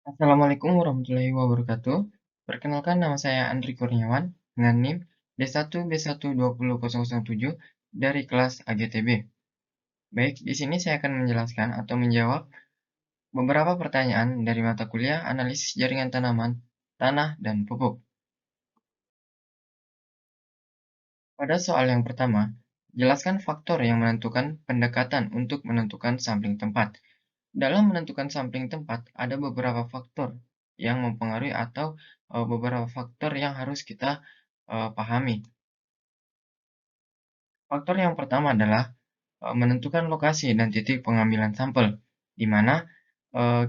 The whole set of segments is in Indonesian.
Assalamualaikum warahmatullahi wabarakatuh. Perkenalkan nama saya Andri Kurniawan dengan NIM D1B1200007 dari kelas AGTB. Baik, di sini saya akan menjelaskan atau menjawab beberapa pertanyaan dari mata kuliah analisis jaringan tanaman, tanah, dan pupuk. Pada soal yang pertama, jelaskan faktor yang menentukan pendekatan untuk menentukan sampling tempat. Dalam menentukan sampling tempat, ada beberapa faktor yang mempengaruhi atau beberapa faktor yang harus kita pahami. Faktor yang pertama adalah menentukan lokasi dan titik pengambilan sampel, di mana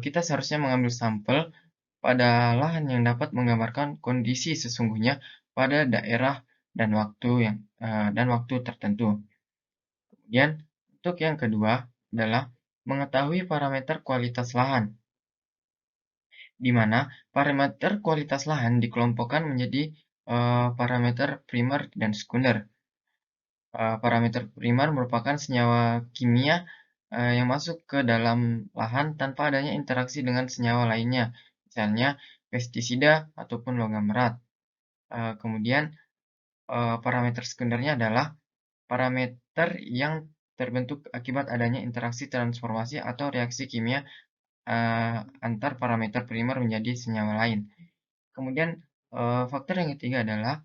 kita seharusnya mengambil sampel pada lahan yang dapat menggambarkan kondisi sesungguhnya pada daerah dan waktu tertentu. Kemudian, untuk yang kedua adalah mengetahui parameter kualitas lahan, di mana parameter kualitas lahan dikelompokkan menjadi parameter primer dan sekunder. Parameter primer merupakan senyawa kimia yang masuk ke dalam lahan tanpa adanya interaksi dengan senyawa lainnya, misalnya pestisida ataupun logam berat. Kemudian parameter sekundernya adalah parameter yang terbentuk akibat adanya interaksi transformasi atau reaksi kimia antar parameter primer menjadi senyawa lain. Kemudian faktor yang ketiga adalah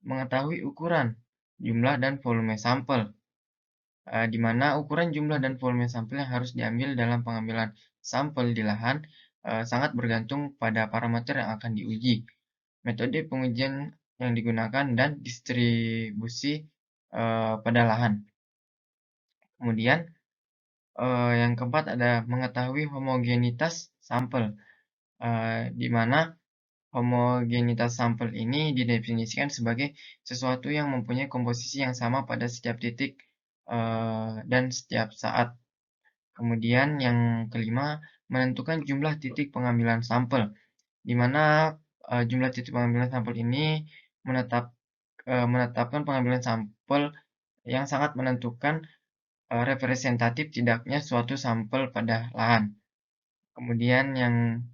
mengetahui ukuran, jumlah, dan volume sampel, di mana ukuran jumlah dan volume sampel yang harus diambil dalam pengambilan sampel di lahan sangat bergantung pada parameter yang akan diuji, metode pengujian yang digunakan, dan distribusi pada lahan. Kemudian yang keempat ada mengetahui homogenitas sampel, di mana homogenitas sampel ini didefinisikan sebagai sesuatu yang mempunyai komposisi yang sama pada setiap titik dan setiap saat. Kemudian yang kelima, menentukan jumlah titik pengambilan sampel, di mana jumlah titik pengambilan sampel ini menetapkan pengambilan sampel yang sangat menentukan representatif tidaknya suatu sampel pada lahan. Kemudian yang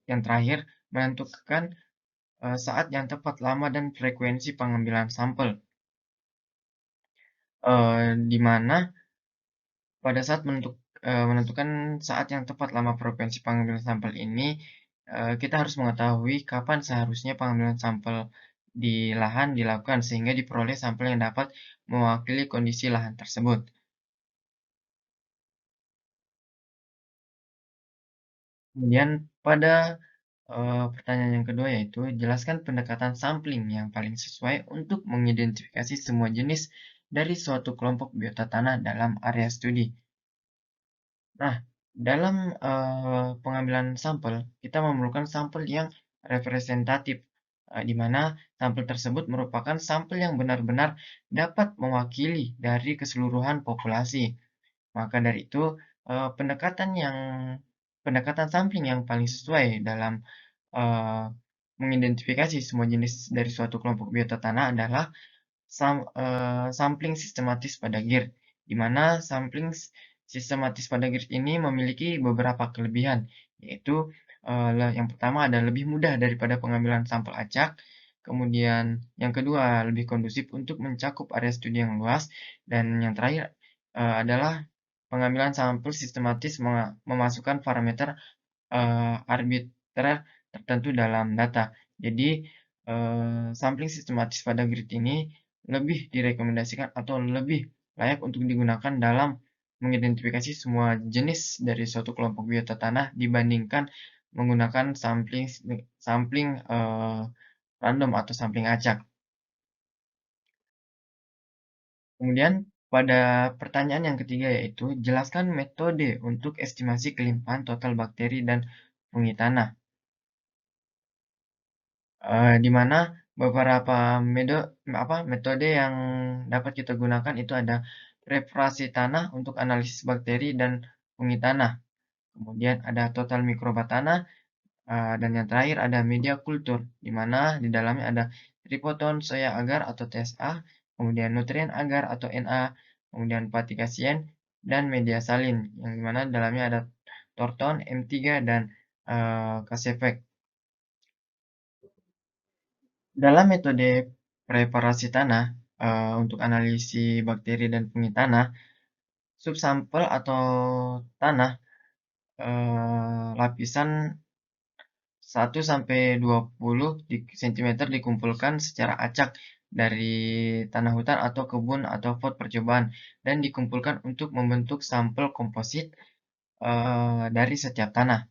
terakhir, menentukan saat yang tepat, lama, dan frekuensi pengambilan sampel, di mana pada saat menentukan saat yang tepat, lama, frekuensi pengambilan sampel ini, kita harus mengetahui kapan seharusnya pengambilan sampel di lahan dilakukan sehingga diperoleh sampel yang dapat mewakili kondisi lahan tersebut. Kemudian pada pertanyaan yang kedua yaitu jelaskan pendekatan sampling yang paling sesuai untuk mengidentifikasi semua jenis dari suatu kelompok biota tanah dalam area studi. Nah, dalam pengambilan sampel, kita memerlukan sampel yang representatif, di mana sampel tersebut merupakan sampel yang benar-benar dapat mewakili dari keseluruhan populasi. Maka dari itu, pendekatan sampling yang paling sesuai dalam eee, mengidentifikasi semua jenis dari suatu kelompok biota tanah adalah sampling sistematis pada GIR, di mana sampling sistematis pada GIR ini memiliki beberapa kelebihan, yaitu yang pertama ada lebih mudah daripada pengambilan sampel acak, kemudian yang kedua lebih kondusif untuk mencakup area studi yang luas, dan yang terakhir adalah pengambilan sampel sistematis memasukkan parameter arbitrer tertentu dalam data. Jadi, sampling sistematis pada grid ini lebih direkomendasikan atau lebih layak untuk digunakan dalam mengidentifikasi semua jenis dari suatu kelompok biota tanah dibandingkan menggunakan sampling random atau sampling acak. Kemudian pada pertanyaan yang ketiga yaitu jelaskan metode untuk estimasi kelimpahan total bakteri dan fungi tanah. Di mana beberapa metode yang dapat kita gunakan itu ada reparasi tanah untuk analisis bakteri dan fungi tanah, kemudian ada total mikroba tanah, dan yang terakhir ada media kultur, di mana di dalamnya ada tripoton soya agar atau TSA, kemudian nutrien agar atau Na, kemudian patikasien, dan media salin, yang di mana dalamnya ada Thornton, M3, dan Kasevek. Dalam metode preparasi tanah, untuk analisis bakteri dan fungi tanah, subsampel atau tanah, lapisan 1 sampai 20 sentimeter dikumpulkan secara acak dari tanah hutan atau kebun atau pot percobaan dan dikumpulkan untuk membentuk sampel komposit, dari setiap tanah.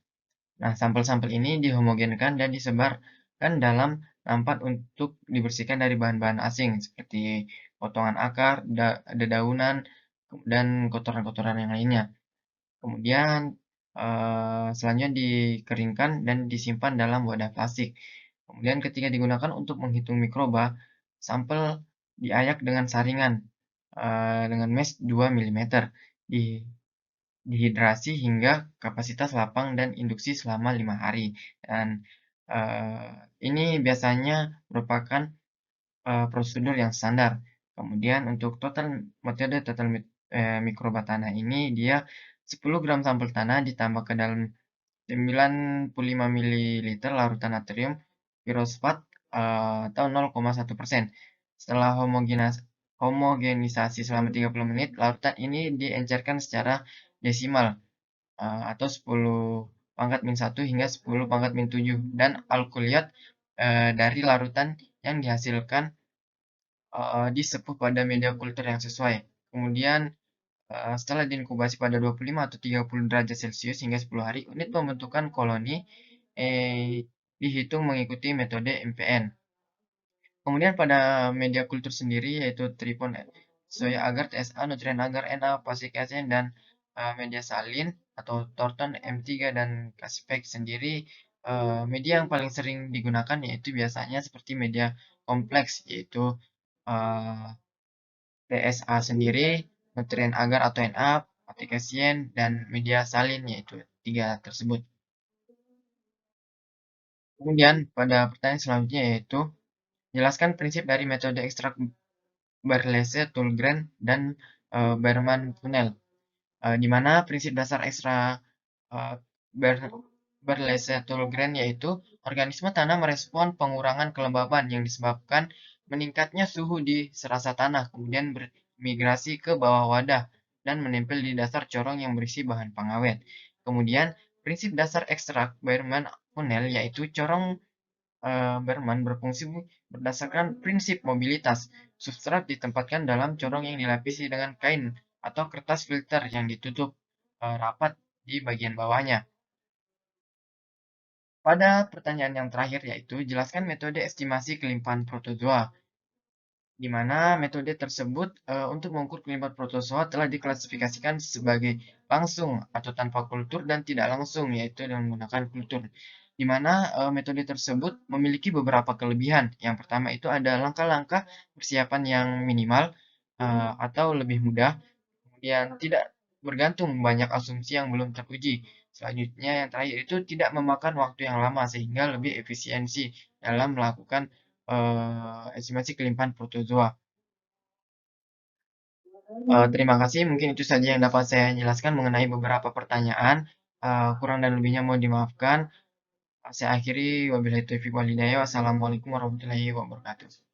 Nah, sampel-sampel ini dihomogenkan dan disebarkan dalam nampan untuk dibersihkan dari bahan-bahan asing seperti potongan akar, dedaunan, dan kotoran-kotoran yang lainnya. Kemudian, selanjutnya dikeringkan dan disimpan dalam wadah plastik. Kemudian ketika digunakan untuk menghitung mikroba, sampel diayak dengan saringan, dengan mesh 2 milimeter, dihidrasi hingga kapasitas lapang dan induksi selama 5 hari. Dan, ini biasanya merupakan, prosedur yang standar. Kemudian untuk metode total mikroba tanah ini dia 10 gram sampel tanah ditambah ke dalam 95 mililiter larutan natrium pirosfat, atau 0,1%. Setelah homogenisasi selama 30 menit, larutan ini diencerkan secara desimal, atau 10 pangkat min 1 hingga 10 pangkat min 7, dan alkoholat, dari larutan yang dihasilkan, disepuh pada media kultur yang sesuai. Kemudian, setelah diinkubasi pada 25 atau 30 derajat Celcius hingga 10 hari, unit pembentukan koloni, dihitung mengikuti metode MPN. Kemudian pada media kultur sendiri yaitu tripon soya agar TSA, nutrien agar Na, pasik acid, dan media salin atau Thornton M3 dan Caspek sendiri, media yang paling sering digunakan yaitu biasanya seperti media kompleks yaitu eh, TSA sendiri, nutrien agar atau Na, pasik acid, dan media salin yaitu tiga tersebut. Kemudian pada pertanyaan selanjutnya yaitu jelaskan prinsip dari metode ekstrak Barlese, Tulgren, dan Berman-Funnell, di mana prinsip dasar ekstra eh, Berlese Tulgren yaitu organisme tanah merespon pengurangan kelembaban yang disebabkan meningkatnya suhu di serasa tanah, kemudian bermigrasi ke bawah wadah dan menempel di dasar corong yang berisi bahan pengawet. Kemudian prinsip dasar ekstrak Berman-Funnell yaitu corong Berman berfungsi berdasarkan prinsip mobilitas. Substrat ditempatkan dalam corong yang dilapisi dengan kain atau kertas filter yang ditutup rapat di bagian bawahnya. Pada pertanyaan yang terakhir yaitu jelaskan metode estimasi kelimpahan protozoa, di mana metode tersebut untuk mengukur kelimpahan protozoa telah diklasifikasikan sebagai langsung atau tanpa kultur dan tidak langsung, yaitu dengan menggunakan kultur. Di mana metode tersebut memiliki beberapa kelebihan. Yang pertama itu ada langkah-langkah persiapan yang minimal atau lebih mudah, kemudian tidak bergantung banyak asumsi yang belum teruji. Selanjutnya yang terakhir itu tidak memakan waktu yang lama sehingga lebih efisiensi dalam melakukan estimasi kelimpahan protozoa. Terima kasih, mungkin itu saja yang dapat saya jelaskan mengenai beberapa pertanyaan. Kurang dan lebihnya mohon dimaafkan. Saya akhiri, wabillahi taufiq wal hidayah. Wassalamualaikum warahmatullahi wabarakatuh.